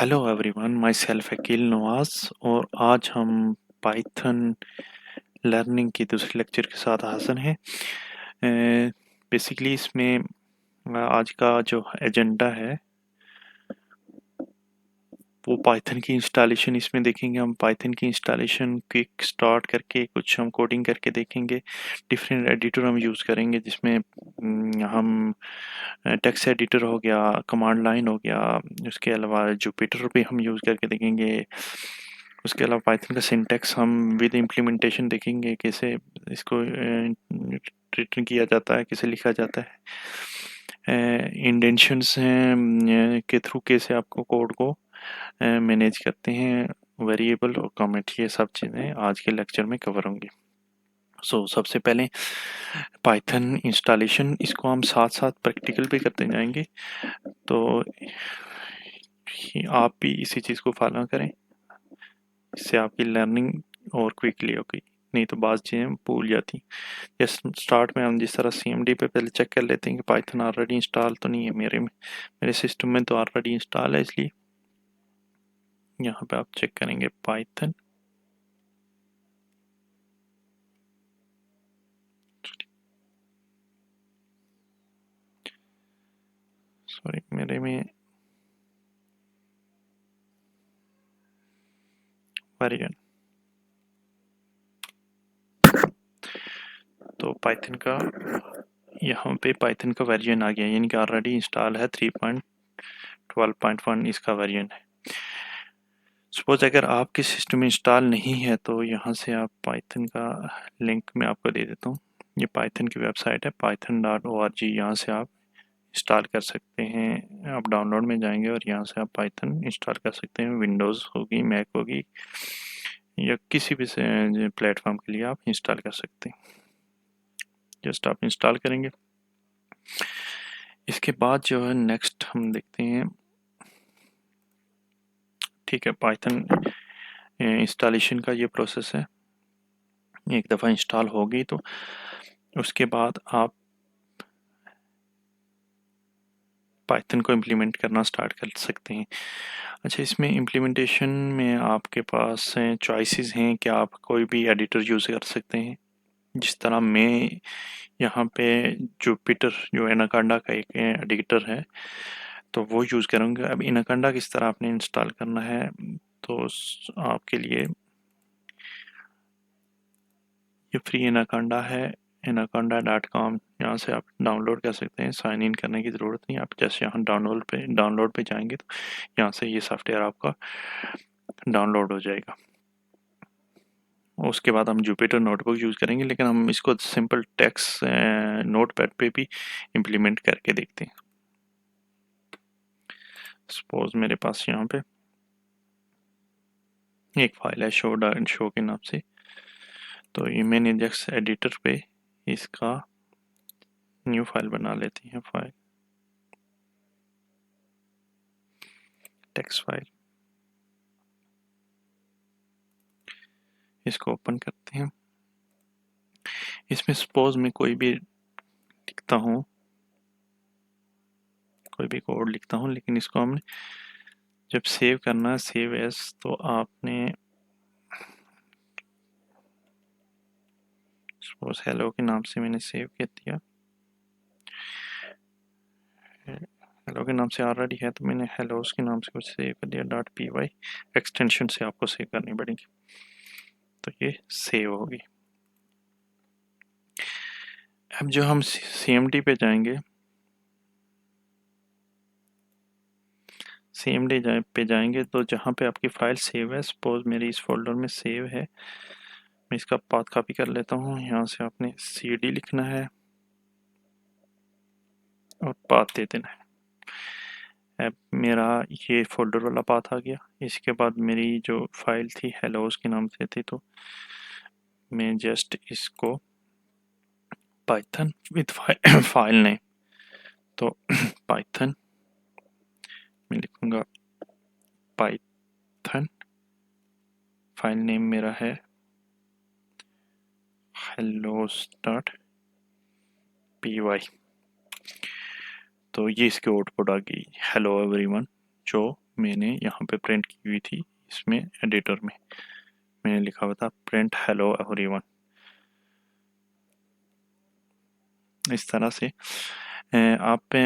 Hello everyone, myself Aqeel Nawaz. और आज हम पाइथन लर्निंग की दूसरे लेक्चर के साथ हाजिर हैं। बेसिकली इसमें आज का जो एजेंडा है वो पाइथन की इंस्टॉलेशन इसमें देखेंगे। हम पाइथन की इंस्टॉलेशन क्विक स्टार्ट करके कुछ हम कोडिंग करके देखेंगे। डिफरेंट एडिटर हम यूज़ करेंगे जिसमें हम टेक्स्ट एडिटर हो गया, कमांड लाइन हो गया, उसके अलावा जुपिटर भी हम यूज़ करके देखेंगे। उसके अलावा पाइथन का सिंटैक्स हम विद इम्प्लीमेंटेशन देखेंगे, कैसे इसको रिटर्न किया जाता है, कैसे लिखा जाता है। इंडेंशंस हैं के थ्रू कैसे आपको कोड को मैनेज करते हैं, वेरिएबल और कमेंट, ये सब चीज़ें आज के लेक्चर में कवर होंगी। सबसे पहले पाइथन इंस्टॉलेशन, इसको हम साथ साथ प्रैक्टिकल भी करते जाएंगे, तो आप भी इसी चीज़ को फॉलो करें, इससे आपकी लर्निंग और क्विकली होगी। नहीं तो बात चीज़ें भूल जाती। जैसे स्टार्ट में हम जिस तरह CMD पे पहले चेक कर लेते हैं कि पाइथन ऑलरेडी इंस्टॉल तो नहीं है मेरे सिस्टम में, तो ऑलरेडी इंस्टॉल है, इसलिए यहाँ पे आप चेक करेंगे पाइथन। सॉरी, मेरे में वर्जन, तो पाइथन का यहाँ पे पाइथन का वर्जन आ गया, यानी कि ऑलरेडी इंस्टॉल है 3.12.1 इसका वर्जन है। सपोज अगर आपके सिस्टम में इंस्टॉल नहीं है तो यहाँ से आप पाइथन का लिंक मैं आपको दे देता हूँ। ये पाइथन की वेबसाइट है python.org, यहाँ से आप इंस्टॉल कर सकते हैं। आप डाउनलोड में जाएंगे और यहाँ से आप पाइथन इंस्टॉल कर सकते हैं। विंडोज़ होगी, मैक होगी, या किसी भी प्लेटफॉर्म के लिए आप इंस्टॉल कर सकते हैं। जस्ट आप इंस्टॉल करेंगे। इसके बाद जो है नेक्स्ट हम देखते हैं, ठीक है, पाइथन इंस्टॉलेशन का ये प्रोसेस है। एक दफ़ा इंस्टॉल हो गई तो उसके बाद आप पाइथन को इम्प्लीमेंट करना स्टार्ट कर सकते हैं। अच्छा, इसमें इम्प्लीमेंटेशन में आपके पास चॉइसेस हैं कि आप कोई भी एडिटर यूज़ कर सकते हैं। जिस तरह मैं यहाँ पे जुपिटर, जो एनाकोंडा का एक एडिटर है, तो वो यूज़ करूँगा। अब एनाकोंडा किस तरह आपने इंस्टॉल करना है, तो आपके लिए ये फ्री एनाकोंडा है, anaconda.com, यहाँ से आप डाउनलोड कर सकते हैं। साइन इन करने की ज़रूरत नहीं, आप जैसे यहाँ डाउनलोड पे जाएंगे तो यहाँ से ये सॉफ्टवेयर आपका डाउनलोड हो जाएगा। उसके बाद हम जुपिटर नोटबुक यूज़ करेंगे, लेकिन हम इसको सिंपल टेक्स्ट नोटपैड पे भी इम्प्लीमेंट करके देखते हैं। सपोज मेरे पास यहाँ पे एक फाइल है शो के नाम से, तो ये मैंने जस्ट एडिटर पे इसका न्यू फाइल बना लेती हैं, फाइल टेक्स्ट फाइल, इसको ओपन करते हैं। इसमें सपोज मैं कोई भी लिखता हूँ, कोई भी कोड लिखता हूँ, लेकिन इसको हमने जब सेव करना है, सेव एज, तो आपने सपोज हेलो के नाम से मैंने सेव कर दिया। हेलो के नाम से ऑलरेडी है तो मैंने हेलो के नाम से कुछ सेव कर दिया। .py एक्सटेंशन से आपको सेव करनी पड़ेगी, तो ये सेव होगी। अब जो हम CMD पे जाएंगे, CMD पे जाएंगे तो जहाँ पे आपकी फ़ाइल सेव है, सपोज मेरी इस फोल्डर में सेव है, मैं इसका पाथ कॉपी कर लेता हूँ। यहाँ से आपने CD लिखना है और पाथ दे देना है। अब मेरा ये फोल्डर वाला पाथ आ गया। इसके बाद मेरी जो फाइल थी हेलो उसके नाम से थी, तो मैं जस्ट इसको पाइथन विद फाइल नेम, तो पाइथन मैं लिखूँगा, पाइथन फाइल नेम मेरा है hello.py। तो ये इसके आउटपुट आ गई, हेलो एवरीवन, जो मैंने यहाँ पे प्रिंट की हुई थी इसमें एडिटर में मैंने लिखा हुआ था प्रिंट हेलो एवरीवन। इस तरह से आप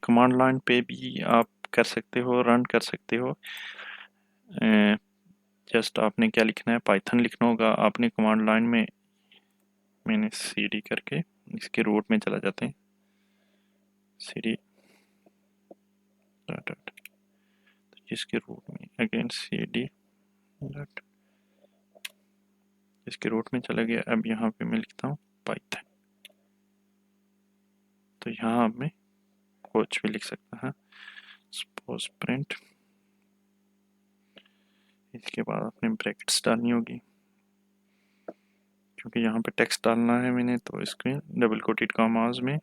कमांड लाइन पे भी आप कर सकते हो, रन कर सकते हो। जस्ट आपने क्या लिखना है, पाइथन लिखना होगा आपने कमांड लाइन में। मैंने cd करके इसके रूट में चला जाते हैं, cd डॉट जिसके रूट में अगेन cd डॉट इसके रूट में चला गया। अब यहाँ पे मैं लिखता हूँ पाइथन, तो यहाँ अब मैं कुछ भी लिख सकता है। सपोज प्रिंट, इसके बाद आपने ब्रैकेट्स डालनी होगी क्योंकि यहाँ पे टेक्स्ट डालना है मैंने, तो इसके डबल कोटेड कॉमास में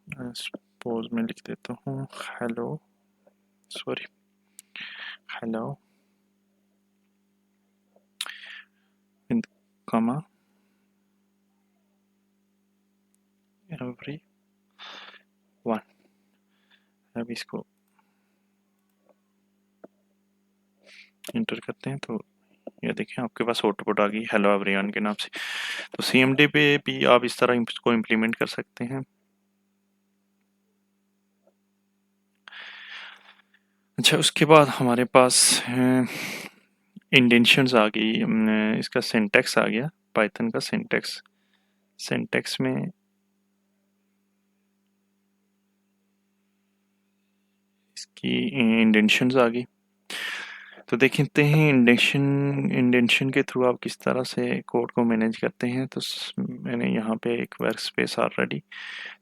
सपोज मैं लिख देता हूँ hello, sorry hello with comma every one. अब इसको इंटर करते हैं तो ये देखें आपके पास आउटपुट आ गई हेलो एवरीवन के नाम से। तो CMD पे भी आप इस तरह इसको इम्प्लीमेंट कर सकते हैं। अच्छा, उसके बाद हमारे पास इंडेंशंस आ गई, इसका सिंटैक्स आ गया, पाइथन का सिंटैक्स। सिंटैक्स में इसकी इंडेंशंस आ गई। तो देखते हैं इंडेंशन के थ्रू आप किस तरह से कोड को मैनेज करते हैं। तो मैंने यहाँ पे एक work space already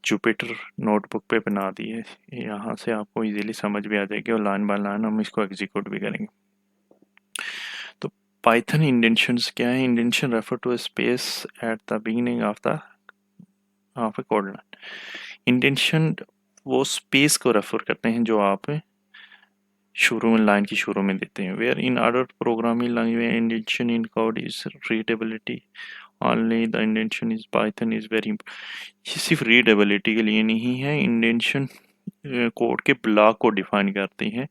Jupyter notebook पे बना दी है, यहाँ से आपको इजीली समझ भी आ जाएगी और लाइन बाय लाइन हम इसको एग्जीक्यूट भी करेंगे। तो पाइथन इंडेंशंस क्या है? Indentation refer to space at the beginning of a code line. Indentation वो स्पेस को रेफर करते हैं जो आप शुरू में लाइन की शुरू में देते हैं। Where in other programming language indentation in code is readability only, the indentation is Python is very. ये सिर्फ रीडेबिलिटी के लिए नहीं है, इंडेंशन कोड के ब्लॉक को डिफाइन करती है।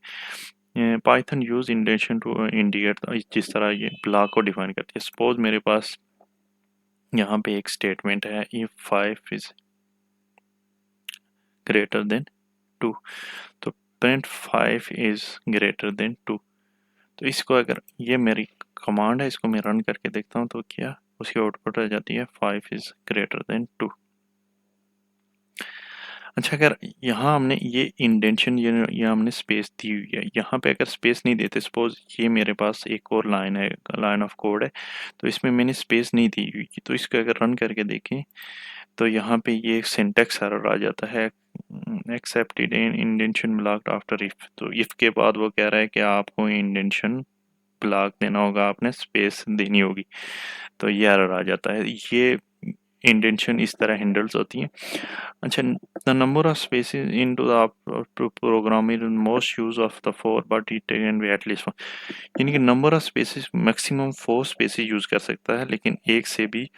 Python use indentation to indicate, जिस तरह ये ब्लॉक को डिफाइन करती है। सपोज मेरे पास यहाँ पे एक स्टेटमेंट है इफ 5 इज ग्रेटर देन 2, तो प्रिंट 5 इज ग्रेटर देन 2। तो इसको अगर ये मेरी कमांड है, इसको मैं रन करके देखता हूँ तो क्या उसकी आउटपुट आ जाती है 5 इज ग्रेटर देन 2। अच्छा, अगर यहाँ हमने ये इंडेंशन ये हमने स्पेस दी हुई है, यहाँ पे अगर स्पेस नहीं देते, सपोज ये मेरे पास एक और लाइन है, लाइन ऑफ कोड है, तो इसमें मैंने स्पेस नहीं दी हुई, तो इसको अगर रन करके देखें तो यहाँ पे ये सिंटैक्स एरर आ जाता है, accepted in indentation blocked after if. तो इफ के बाद वो कह रहा है कि आपको इंडेंशन ब्लॉक देना होगा, आपने स्पेस देनी होगी, तो ये एरर आ जाता है। ये इंडेंशन इस तरह हैंडल्स होती हैं। अच्छा, the number of spaces into the program is most use of the 4 but it can be at least 1, यानी कि number of spaces maximum 4 spaces use कर सकता है, लेकिन एक से भी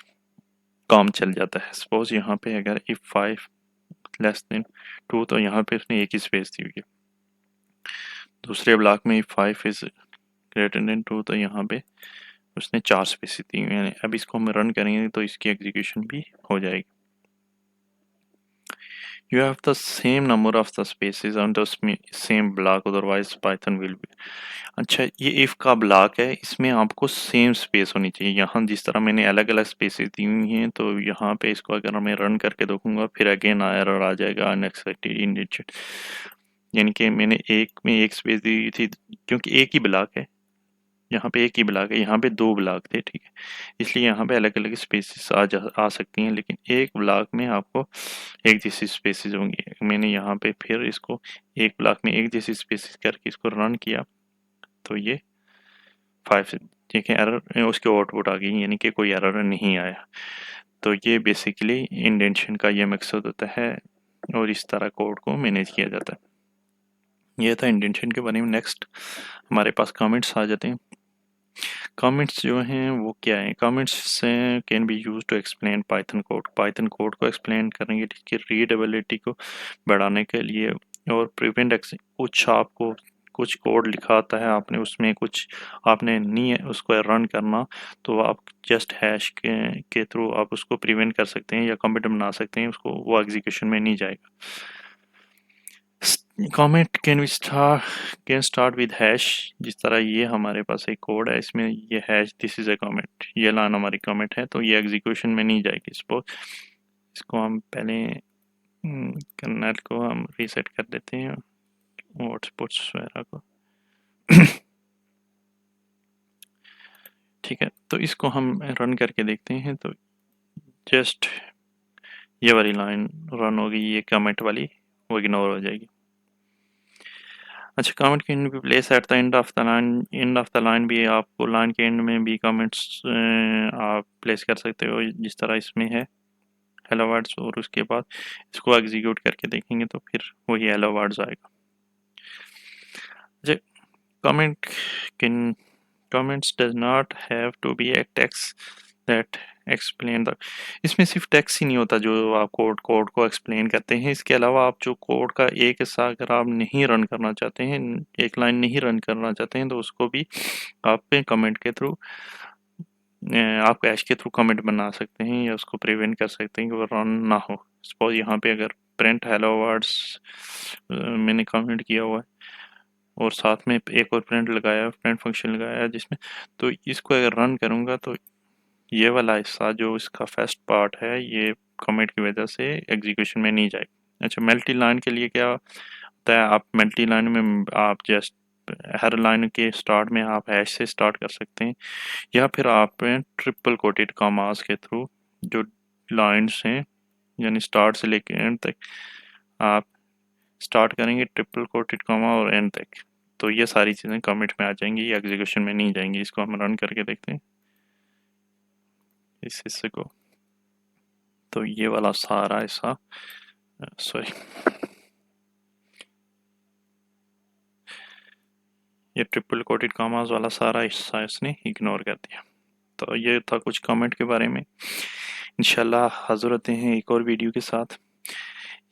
काम चल जाता है। सपोज यहाँ पे अगर इफ 5 लेस देन 2, तो यहाँ पे उसने एक ही स्पेस दी हुई है। दूसरे ब्लॉक में इफ 5 इज ग्रेटर देन 2, तो यहाँ पे उसने 4 स्पेसेस दी हुई हैं। अब इसको हम रन करेंगे तो इसकी एग्जीक्यूशन भी हो जाएगी। You have the same number of the spaces on the same block, otherwise Python will be। अच्छा, ये if का ब्लॉक है, इसमें आपको सेम स्पेस होनी चाहिए। यहाँ जिस तरह मैंने अलग अलग स्पेसेस दी हुई हैं, तो यहाँ पे इसको अगर मैं रन करके देखूंगा फिर अगेन एरर आ जाएगा अनएक्सपेक्टेड इंडेंशन, यानी कि मैंने एक में एक स्पेस दी हुई थी, क्योंकि एक ही ब्लॉक है, यहाँ पे एक ही ब्लॉक है, यहाँ पे 2 ब्लॉक थे, ठीक है, इसलिए यहाँ पे अलग अलग स्पेसेस आ सकती हैं, लेकिन एक ब्लॉक में आपको एक जैसी स्पेसेस होंगी। मैंने यहाँ पे फिर इसको एक ब्लॉक में एक जैसी स्पेसेस करके इसको रन किया, तो ये 5 देखें एरर उसके आउटपुट आ गई, यानी कि कोई एरर नहीं आया। तो ये बेसिकली इंडेंशन का ये मकसद होता है और इस तरह कोड को मैनेज किया जाता है। ये था इंडेंशन के बारे में। नेक्स्ट हमारे पास कमेंट्स आ जाते हैं। कमेंट्स जो हैं वो क्या है? कमेंट्स से can be use to explain Python code. Python code को एक्सप्लेन करने के लिए, रीडेबिलिटी को बढ़ाने के लिए और प्रिवेंट कुछ आपको कुछ कोड लिखा आता है, आपने उसमें कुछ आपने नहीं है उसको रन करना, तो आप जस्ट हैश के थ्रू आप उसको प्रिवेंट कर सकते हैं या कमिट बना सकते हैं, उसको वो एग्जीक्यूशन में नहीं जाएगा। Comment can start with hash, जिस तरह ये हमारे पास एक कोड है, इसमें ये hash this is a comment, ये लाइन हमारी कमेंट है, तो ये एग्जीक्यूशन में नहीं जाएगी। इसको हम पहले कर्नेल को हम रीसेट कर देते हैं, हॉटस्पॉट्स वगैरह को। ठीक है, तो इसको हम रन करके देखते हैं, तो जस्ट ये वाली लाइन रन होगी, ये कमेंट वाली वो इग्नोर हो जाएगी। अच्छा, comment can be place at the end of the line, end of the line भी आपको लाइन के एंड में भी कमेंट्स आप प्लेस कर सकते हो, जिस तरह इसमें है हेलो वर्ड्स, और उसके बाद इसको एग्जीक्यूट करके देखेंगे तो फिर वही हेलो वर्ड्स आएगा। अच्छा, comment can comments does not have to be a text that explain the, इसमें सिर्फ टेक्स्ट ही नहीं होता जो आप कोड को एक्सप्लेन करते हैं, इसके अलावा आप जो कोड का एक हिस्सा अगर आप नहीं रन करना चाहते हैं, एक लाइन नहीं रन करना चाहते हैं, तो उसको भी आप कमेंट के थ्रू आप कैश के थ्रू कमेंट बना सकते हैं या उसको प्रिवेंट कर सकते हैं कि वो रन ना हो। सपोज यहाँ पे अगर प्रिंट हेलो वर्ड्स मैंने कमेंट किया हुआ है और साथ में एक और प्रिंट फंक्शन लगाया है जिसमें, तो इसको अगर रन करूँगा तो ये वाला हिस्सा जो इसका फर्स्ट पार्ट है ये कमेंट की वजह से एग्जीक्यूशन में नहीं जाएगा। अच्छा, मल्टी लाइन के लिए क्या होता है, आप मल्टी लाइन में आप जस्ट हर लाइन के स्टार्ट में आप हैश से स्टार्ट कर सकते हैं, या फिर आप ट्रिपल कोटेड कॉमास के थ्रू जो लाइन्स हैं यानी स्टार्ट से लेके एंड तक आप स्टार्ट करेंगे ट्रिपल कोटेड कॉमा और एंड तक, तो ये सारी चीज़ें कमिट में आ जाएंगी, ये एग्जीक्यूशन में नहीं जाएंगी। इसको हम रन करके देखते हैं इस हिस्से को, तो ये वाला सारा हिस्सा सॉरी ये ट्रिपल कोटेड कॉमास वाला सारा हिस्सा इसने इग्नोर कर दिया। तो ये था कुछ कमेंट के बारे में। इंशाल्लाह हाज़िर होते हैं एक और वीडियो के साथ।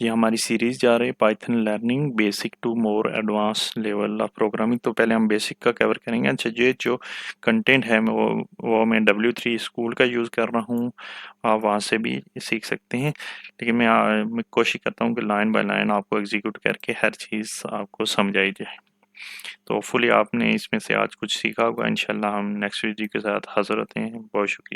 ये हमारी सीरीज़ जा रही है Python learning basic to more advance level of programming. तो पहले हम बेसिक का कवर करेंगे। अच्छा, ये जो कंटेंट है वो मैं W3 स्कूल का यूज़ कर रहा हूँ, आप वहाँ से भी सीख सकते हैं, लेकिन मैं कोशिश करता हूँ कि लाइन बाय लाइन आपको एग्जीक्यूट करके हर चीज़ आपको समझाई जाए। तो होपफुली आपने इसमें से आज कुछ सीखा होगा। इंशाल्लाह हम नेक्स्ट वीडियो के साथ हाज़िर होते हैं। बहुत शुक्रिया।